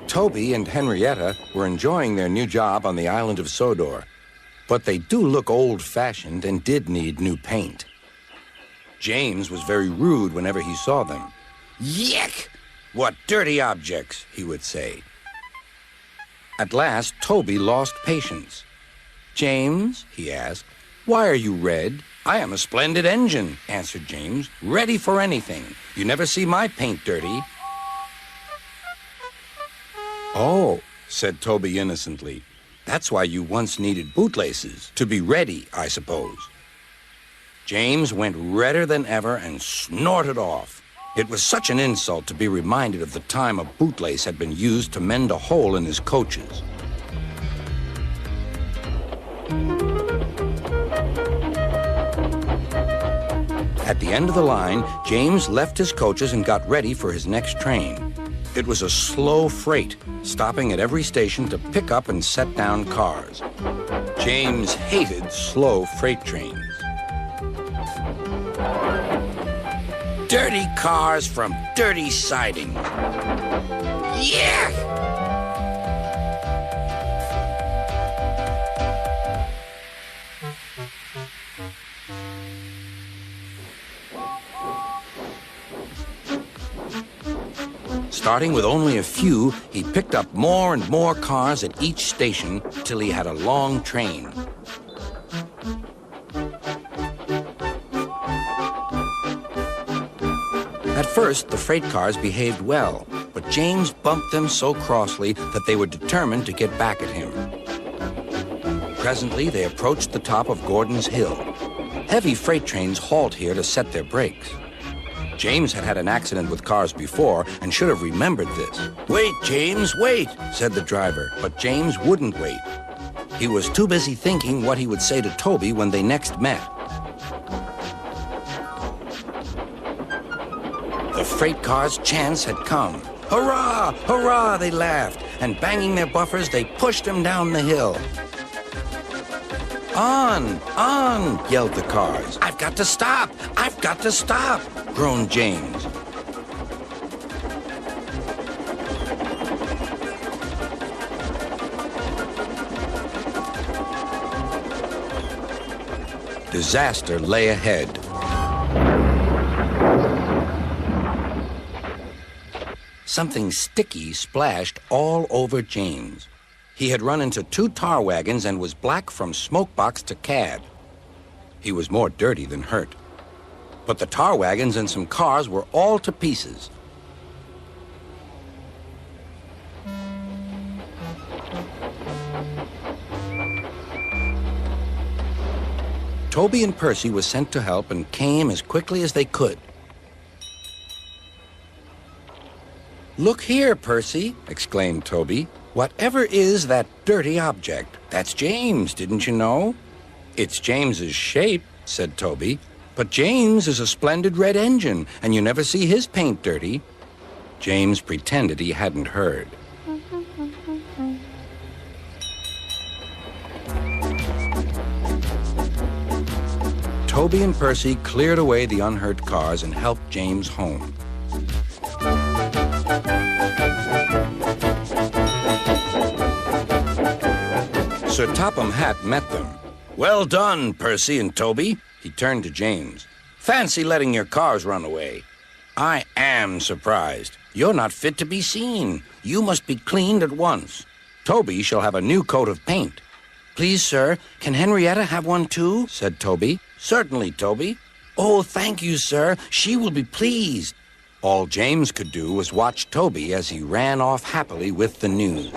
Toby and Henrietta were enjoying their new job on the island of Sodor, but they do look old-fashioned and did need new paint. James was very rude whenever he saw them. "Yuck! What dirty objects," he would say. At last, Toby lost patience. "James," he asked, "why are you red?" "I am a splendid engine," answered James, "ready for anything. You never see my paint dirty." "Oh," said Toby innocently, "that's why you once needed bootlaces, to be ready, I suppose." James went redder than ever and snorted off. It was such an insult to be reminded of the time a bootlace had been used to mend a hole in his coaches. At the end of the line, James left his coaches and got ready for his next train. It was a slow freight, stopping at every station to pick up and set down cars. James hated slow freight trains. Dirty cars from dirty sidings. Yeah! Starting with only a few, he picked up more and more cars at each station till he had a long train. At first, the freight cars behaved well, but James bumped them so crossly that they were determined to get back at him. Presently, they approached the top of Gordon's Hill. Heavy freight trains halt here to set their brakes. James had had an accident with cars before and should have remembered this. "Wait, James, wait," said the driver, but James wouldn't wait. He was too busy thinking what he would say to Toby when they next met. The freight car's chance had come. "Hurrah! Hurrah!" they laughed, and banging their buffers, they pushed him down the hill. "On! On!" yelled the cars. "I've got to stop! I've got to stop!" groaned James. Disaster lay ahead. Something sticky splashed all over James. He had run into 2 tar wagons and was black from smokebox to cab. He was more dirty than hurt. But the tar wagons and some cars were all to pieces. Toby and Percy were sent to help and came as quickly as they could. "Look here, Percy," exclaimed Toby. "Whatever is that dirty object? That's James, didn't you know?" "It's James's shape," said Toby. "But James is a splendid red engine, and you never see his paint dirty." James pretended he hadn't heard. Toby and Percy cleared away the unhurt cars and helped James home. Sir Topham Hatt met them. "Well done, Percy and Toby." He turned to James. "Fancy letting your cars run away." "I am surprised. You're not fit to be seen. You must be cleaned at once. Toby shall have a new coat of paint." "Please, sir, can Henrietta have one too?" said Toby. "Certainly, Toby." "Oh, thank you, sir. She will be pleased." All James could do was watch Toby as he ran off happily with the news.